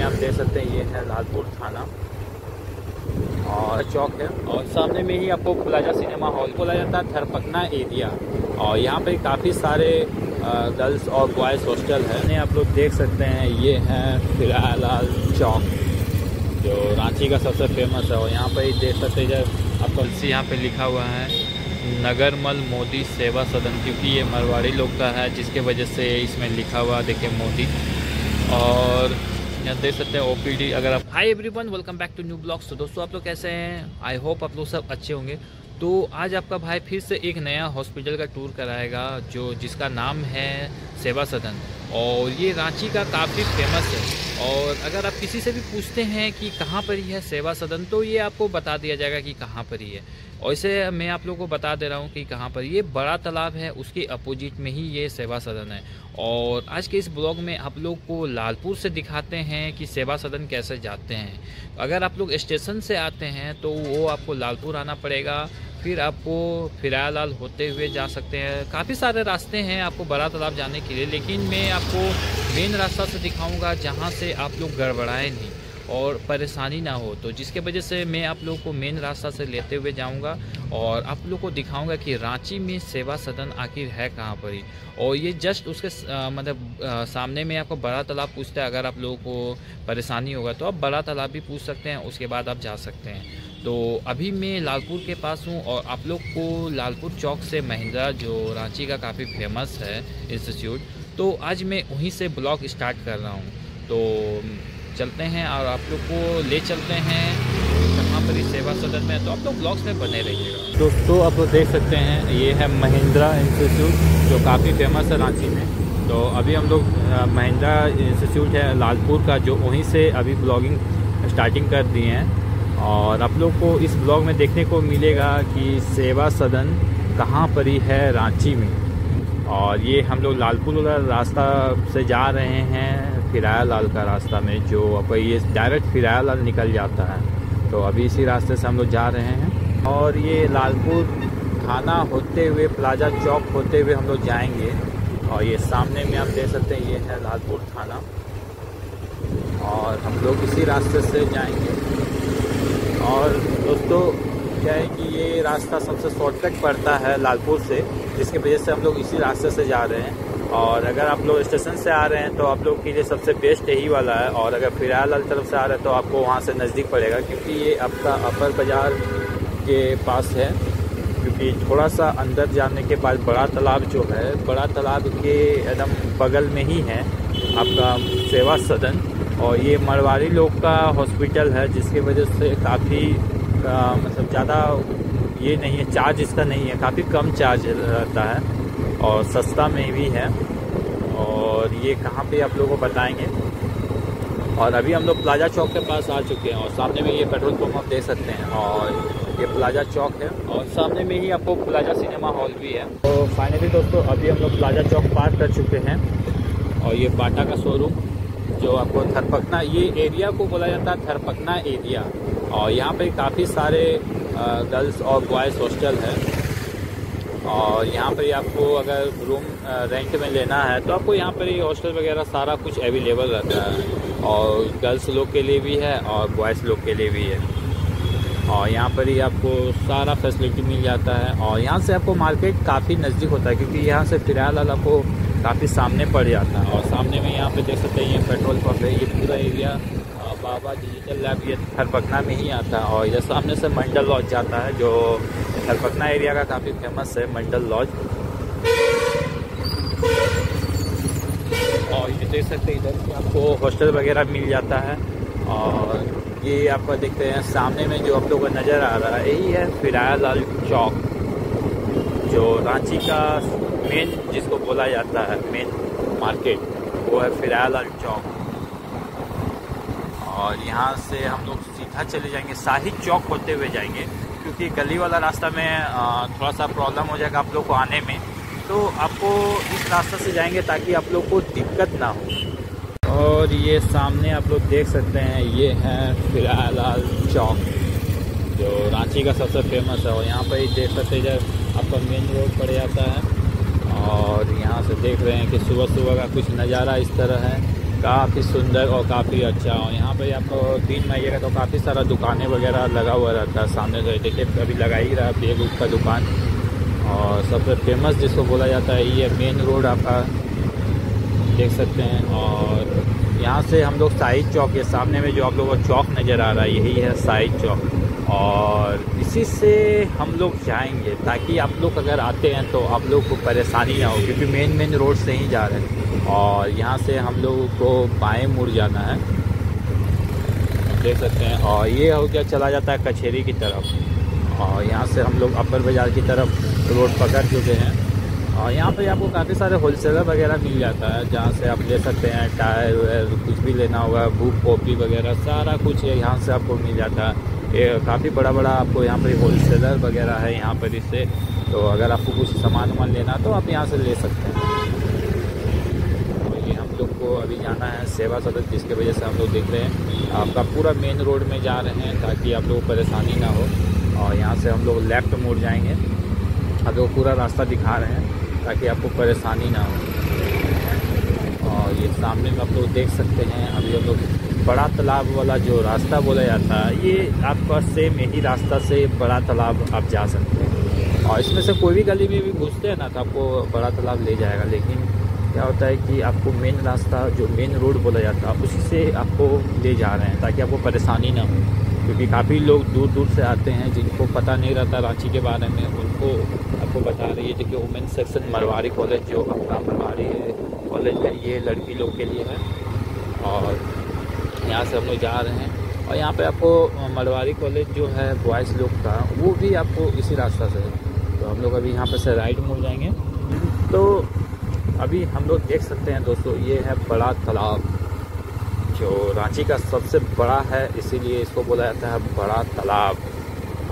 आप देख सकते हैं ये है लालपुर थाना और चौक है, और सामने में ही आपको प्लाजा सिनेमा हॉल बोला जाता है, थरपकना एरिया। और यहाँ पे काफ़ी सारे गर्ल्स और बॉयज़ हॉस्टल है। आप लोग देख सकते हैं ये है फिरालाल चौक जो रांची का सबसे फेमस है। और यहाँ पर देख सकते हैं जब आपको यहाँ पे लिखा हुआ है नगरमल मोदी सेवा सदन, क्योंकि ये मरवाड़ी लोग का है जिसके वजह से इसमें लिखा हुआ देखिए मोदी। और यहाँ देख सकते हैं ओपीडी। अगर आप hi everyone, welcome back to new blogs. तो दोस्तों आप लोग कैसे हैं? आई होप आप लोग सब अच्छे होंगे। तो आज आपका भाई फिर से एक नया हॉस्पिटल का टूर कराएगा जिसका नाम है सेवा सदन, और ये रांची का काफ़ी फेमस है। और अगर आप किसी से भी पूछते हैं कि कहाँ पर ही है सेवा सदन, तो ये आपको बता दिया जाएगा कि कहाँ पर ही है। और इसे मैं आप लोगों को बता दे रहा हूँ कि कहाँ पर ये बड़ा तालाब है, उसके अपोजिट में ही ये सेवा सदन है। और आज के इस ब्लॉग में आप लोग को लालपुर से दिखाते हैं कि सेवा सदन कैसे जाते हैं। अगर आप लोग स्टेशन से आते हैं तो वो आपको लालपुर आना पड़ेगा, फिर आपको फिरालाल होते हुए जा सकते हैं। काफ़ी सारे रास्ते हैं आपको बड़ा तालाब जाने के लिए, लेकिन मैं आपको मेन रास्ता से दिखाऊंगा जहां से आप लोग गड़बड़ाएं नहीं और परेशानी ना हो। तो जिसके वजह से मैं आप लोग को मेन रास्ता से लेते हुए जाऊंगा और आप लोग को दिखाऊंगा कि रांची में सेवा सदन आखिर है कहाँ पर ही। और ये जस्ट उसके सामने में आपको बड़ा तालाब पूछता है। अगर आप लोगों को परेशानी होगा तो आप बड़ा तालाब भी पूछ सकते हैं, उसके बाद आप जा सकते हैं। तो अभी मैं लालपुर के पास हूँ और आप लोग को लालपुर चौक से महिंद्रा जो रांची का काफ़ी फेमस है इंस्टीट्यूट, तो आज मैं वहीं से ब्लॉग स्टार्ट कर रहा हूँ। तो चलते हैं और आप लोग को ले चलते हैं कहाँ पर इस सेवा सदन में। तो आप लोग ब्लॉग्स में बने रहिएगा। दोस्तों आप लोग देख सकते हैं ये है महिंद्रा इंस्टीट्यूट जो काफ़ी फेमस है रांची में। तो अभी हम लोग महिंद्रा इंस्टीट्यूट है लालपुर का, जो वहीं से अभी ब्लॉगिंग स्टार्टिंग कर दिए हैं। और आप लोग को इस ब्लॉग में देखने को मिलेगा कि सेवा सदन कहाँ पर ही है रांची में। और ये हम लोग लालपुर वाला रास्ता से जा रहे हैं फिरालाल का रास्ता में, जो अब ये डायरेक्ट फिरालाल निकल जाता है। तो अभी इसी रास्ते से हम लोग जा रहे हैं और ये लालपुर थाना होते हुए प्लाजा चौक होते हुए हम लोग जाएंगे। और ये सामने में आप देख सकते हैं ये है लालपुर थाना, और हम लोग इसी रास्ते से जाएंगे। और दोस्तों क्या है कि ये रास्ता सबसे शॉर्टकट पड़ता है लालपुर से, जिसकी वजह से हम लोग इसी रास्ते से जा रहे हैं। और अगर आप लोग स्टेशन से आ रहे हैं तो आप लोग के लिए सबसे बेस्ट यही वाला है। और अगर फिरालाल तरफ से आ रहे हैं तो आपको वहाँ से नज़दीक पड़ेगा, क्योंकि ये आपका अपर बाज़ार के पास है। क्योंकि थोड़ा सा अंदर जाने के बाद बड़ा तालाब जो है, बड़ा तालाब के एकदम बगल में ही है आपका सेवा सदन। और ये मरवाड़ी लोग का हॉस्पिटल है, जिसकी वजह से काफ़ी मतलब ज़्यादा ये नहीं है, चार्ज इसका नहीं है, काफ़ी कम चार्ज रहता है और सस्ता में भी है। और ये कहाँ पे आप लोगों को बताएंगे। और अभी हम लोग प्लाजा चौक के पास आ चुके हैं और सामने में ये पेट्रोल पंप आप देख सकते हैं। और ये प्लाजा चौक है और सामने में ही आपको प्लाजा सिनेमा हॉल भी है। तो फाइनली दोस्तों अभी हम लोग प्लाजा चौक पार कर चुके हैं। और ये बाटा का शोरूम जो आपको थरपकना, ये एरिया को बोला जाता है थरपकना एरिया। और यहाँ पे काफ़ी सारे गर्ल्स और बॉयज़ हॉस्टल है। और यहाँ पर आपको अगर रूम रेंट में लेना है तो आपको यहाँ पर ही हॉस्टल वगैरह सारा कुछ अवेलेबल रहता है। और गर्ल्स लोग के लिए भी है और बॉयज़ लोग के लिए भी है। और यहाँ पर ही आपको सारा फैसिलिटी मिल जाता है। और यहाँ से आपको मार्केट काफ़ी नज़दीक होता है, क्योंकि यहाँ से फिरालाल आपको काफ़ी सामने पड़ जाता है। और सामने में यहाँ पे देख सकते हैं ये पेट्रोल पंप है। ये पूरा एरिया बाबा डिजिटल लैब ये थरपकना में ही आता है। और इधर सामने से मंडल लॉज जाता है, जो थरपकना एरिया का काफ़ी फेमस है मंडल लॉज। और ये देख सकते हैं इधर आपको हॉस्टल वगैरह मिल जाता है। और ये आपको देखते हैं सामने में जो आप लोगों को नज़र आ रहा है, यही है फिरालाल चौक, जो रांची का मेन जिसको बोला जाता है मेन मार्केट, वो है फिरालाल चौक। और यहाँ से हम लोग सीधा चले जाएंगे, शाही चौक होते हुए जाएंगे, क्योंकि गली वाला रास्ता में थोड़ा सा प्रॉब्लम हो जाएगा आप लोग को आने में। तो आपको इस रास्ते से जाएंगे ताकि आप लोग को दिक्कत ना हो। और ये सामने आप लोग देख सकते हैं ये है फिरालाल चौक, जो रांची का सबसे फेमस है। और यहाँ पर देख सकते हैं जब आपका मेन रोड पड़ जाता है। और यहाँ से देख रहे हैं कि सुबह सुबह का कुछ नज़ारा इस तरह है। काफ़ी सुंदर और काफ़ी अच्छा। और यहाँ पे आपको दिन में आइएगा तो काफ़ी सारा दुकानें वगैरह लगा हुआ रहता है सामने। तो देखिए अभी लगा ही रहा है बैग का दुकान। और सबसे फेमस जिसको बोला जाता है ये मेन रोड आपका देख सकते हैं। और यहाँ से हम लोग शाहीद चौक के सामने में जो आप लोगों को चौक नज़र आ रहा है यही है शाहीद चौक। और इसी से हम लोग जाएंगे ताकि आप लोग अगर आते हैं तो आप लोग को परेशानी ना हो, क्योंकि मेन रोड से ही जा रहे हैं। और यहाँ से हम लोगों को बाएं मुड़ जाना है देख सकते हैं। और ये हो गया चला जाता है कचहरी की तरफ। और यहाँ से हम लोग अपर बाज़ार की तरफ रोड पकड़ चुके हैं। और यहाँ पे आपको काफ़ी सारे होलसेलर वगैरह मिल जाता है जहाँ से आप ले सकते हैं टायर वायर कुछ भी लेना होगा, बुक कॉपी वगैरह सारा कुछ यहाँ से आपको मिल जाता है। ये काफ़ी बड़ा आपको यहाँ पर होलसेलर वगैरह है यहाँ पर इससे। तो अगर आपको कुछ सामान वामान लेना तो आप यहाँ से ले सकते हैं। और ये हम लोग को अभी जाना है सेवा सदन, जिसके वजह से हम लोग देख रहे हैं आपका पूरा मेन रोड में जा रहे हैं ताकि आप लोगों को परेशानी ना हो। और यहाँ से हम लोग लेफ़्ट मुड़ जाएंगे। आप लोग पूरा रास्ता दिखा रहे हैं ताकि आपको परेशानी ना हो। और ये सामने में आप लोग देख सकते हैं अभी हम लोग बड़ा तालाब वाला जो रास्ता बोला जाता है ये आपका सेम यही रास्ता से बड़ा तालाब आप जा सकते हैं। और इसमें से कोई भी गली में भी घुसते हैं ना तो आपको बड़ा तालाब ले जाएगा। लेकिन क्या होता है कि आपको मेन रास्ता जो मेन रोड बोला जाता है उसी से आपको ले जा रहे हैं ताकि आपको परेशानी ना हो, क्योंकि काफ़ी लोग दूर दूर से आते हैं जिनको पता नहीं रहता रांची के बारे में, उनको आपको बता रही है। देखिए वुमेंस सेक्शन मरवाड़ी कॉलेज जो अपना मरवाड़ी कॉलेज है ये लड़की लोग के लिए है। और यहाँ से हम लोग जा रहे हैं। और यहाँ पे आपको मरवाड़ी कॉलेज जो है बॉयज़ लोग का वो भी आपको इसी रास्ता से है। तो हम लोग अभी यहाँ पे से राइट मुड़ जाएंगे। तो अभी हम लोग देख सकते हैं दोस्तों ये है बड़ा तालाब जो रांची का सबसे बड़ा है, इसीलिए इसको बोला जाता है बड़ा तालाब।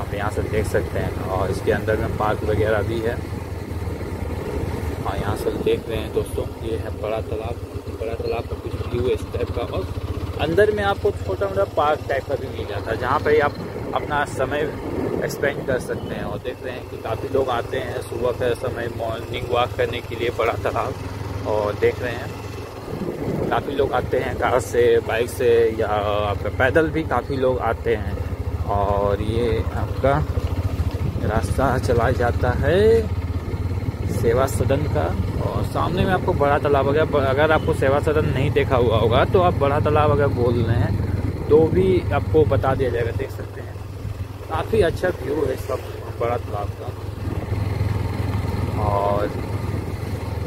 आप यहाँ से देख सकते हैं। और इसके अंदर में पार्क वगैरह भी है। और यहाँ से देख रहे हैं दोस्तों ये है बड़ा तालाब। बड़ा तालाब का कुछ व्यू है इस टाइप का। और अंदर में आपको छोटा मोटा पार्क टाइप का भी मिल जाता है जहाँ पर आप अपना समय एक्सपेंड कर सकते हैं। और देख रहे हैं कि काफ़ी लोग आते हैं सुबह के समय मॉर्निंग वॉक करने के लिए बड़ा तालाब। और देख रहे हैं काफ़ी लोग आते हैं कार से, बाइक से या आपका पैदल भी काफ़ी लोग आते हैं। और ये आपका रास्ता चला जाता है सेवा सदन का। और सामने में आपको बड़ा तालाब अगर आपको सेवा सदन नहीं देखा हुआ होगा तो आप बड़ा तालाब अगर बोल रहे हैं तो भी आपको बता दिया जाएगा। देख सकते हैं काफ़ी अच्छा व्यू है सब बड़ा तालाब का। और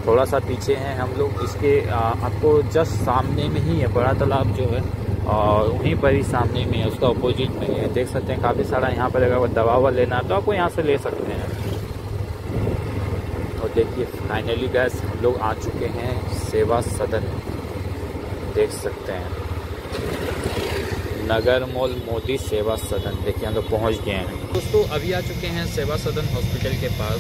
थोड़ा सा पीछे हैं हम लोग, इसके आपको जस्ट सामने में ही है बड़ा तालाब जो है। और वहीं पर ही सामने में है उसका अपोजिट में है। देख सकते हैं काफ़ी सारा यहाँ पर अगर दवा ववा लेना है तो आपको यहाँ से ले सकते हैं। और देखिए फाइनली गैस हम लोग आ चुके हैं सेवा सदन देख सकते हैं। नगर मॉल मोदी सेवा सदन देखिए हम लोग पहुँच गए हैं दोस्तों। अभी आ चुके हैं सेवा सदन हॉस्पिटल के पास।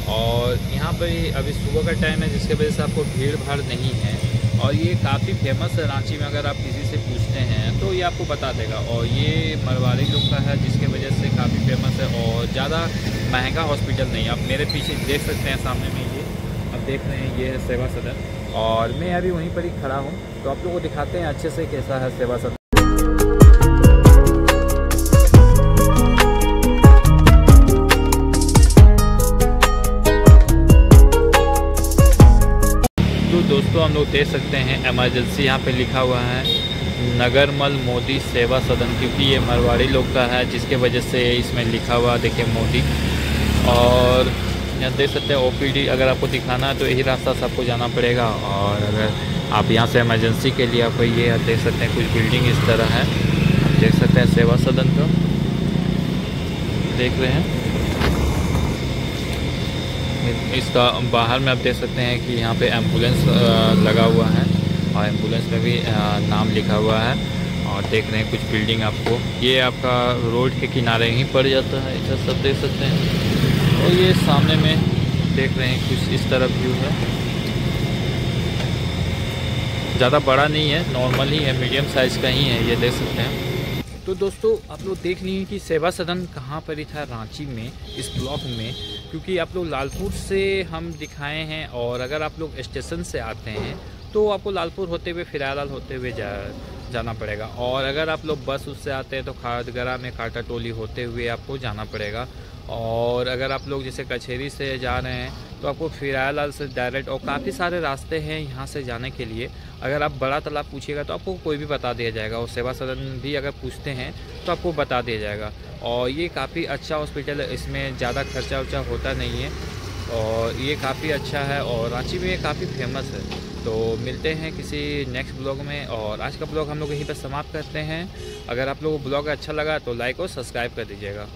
और यहाँ पर अभी सुबह का टाइम है जिसके वजह से आपको भीड़ भाड़ नहीं है। और ये काफ़ी फेमस है रांची में, अगर आप किसी से पूछते हैं तो ये आपको बता देगा। और ये मरवाड़ी लोग का है जिसके वजह से काफ़ी फेमस है। और ज़्यादा महंगा हॉस्पिटल नहीं, आप मेरे पीछे देख सकते हैं सामने में ये आप देख रहे हैं ये है सेवा सदन। और मैं अभी वहीं पर ही खड़ा हूँ तो आप लोगों को दिखाते हैं अच्छे से कैसा है सेवा सदन। दोस्तों हम लोग देख सकते हैं इमरजेंसी यहाँ पे लिखा हुआ है नगरमल मोदी सेवा सदन, क्योंकि ये मरवाड़ी लोग का है जिसके वजह से इसमें लिखा हुआ देखिए मोदी। और यहाँ देख सकते हैं ओपीडी अगर आपको दिखाना है तो यही रास्ता से आपको जाना पड़ेगा। और अगर आप यहाँ से इमरजेंसी के लिए आपको ये देख सकते हैं कुछ बिल्डिंग इस तरह है, आप देख सकते हैं सेवा सदन का देख रहे हैं। इसका बाहर में आप देख सकते हैं कि यहाँ पे एम्बुलेंस लगा हुआ है और एम्बुलेंस में भी नाम लिखा हुआ है। और देख रहे हैं कुछ बिल्डिंग आपको ये आपका रोड के किनारे ही पड़ जाता है, ऐसा सब देख सकते हैं। और ये सामने में देख रहे हैं कुछ इस तरफ व्यू है, ज़्यादा बड़ा नहीं है, नॉर्मल ही है, मीडियम साइज़ का ही है, ये देख सकते हैं। तो दोस्तों आप लोग देख लीजिए कि सेवा सदन कहाँ पर ही था रांची में इस ब्लॉक में, क्योंकि आप लोग लालपुर से हम दिखाए हैं। और अगर आप लोग स्टेशन से आते हैं तो आपको लालपुर होते हुए फिरालाल होते हुए जाना पड़ेगा। और अगर आप लोग बस उससे आते हैं तो खाटगरा में काटा टोली होते हुए आपको जाना पड़ेगा। और अगर आप लोग जैसे कचहरी से जा रहे हैं तो आपको फिरालाल से डायरेक्ट, और काफ़ी सारे रास्ते हैं यहाँ से जाने के लिए। अगर आप बड़ा तालाब पूछिएगा तो आपको कोई भी बता दिया जाएगा, और सेवा सदन भी अगर पूछते हैं तो आपको बता दिया जाएगा। और ये काफ़ी अच्छा हॉस्पिटल है, इसमें ज़्यादा खर्चा वर्चा होता नहीं है, और ये काफ़ी अच्छा है, और रांची में ये काफ़ी फेमस है। तो मिलते हैं किसी नेक्स्ट ब्लॉग में, और आज का ब्लॉग हम लोग यहीं पर समाप्त करते हैं। अगर आप लोगों को ब्लॉग अच्छा लगा तो लाइक और सब्सक्राइब कर दीजिएगा।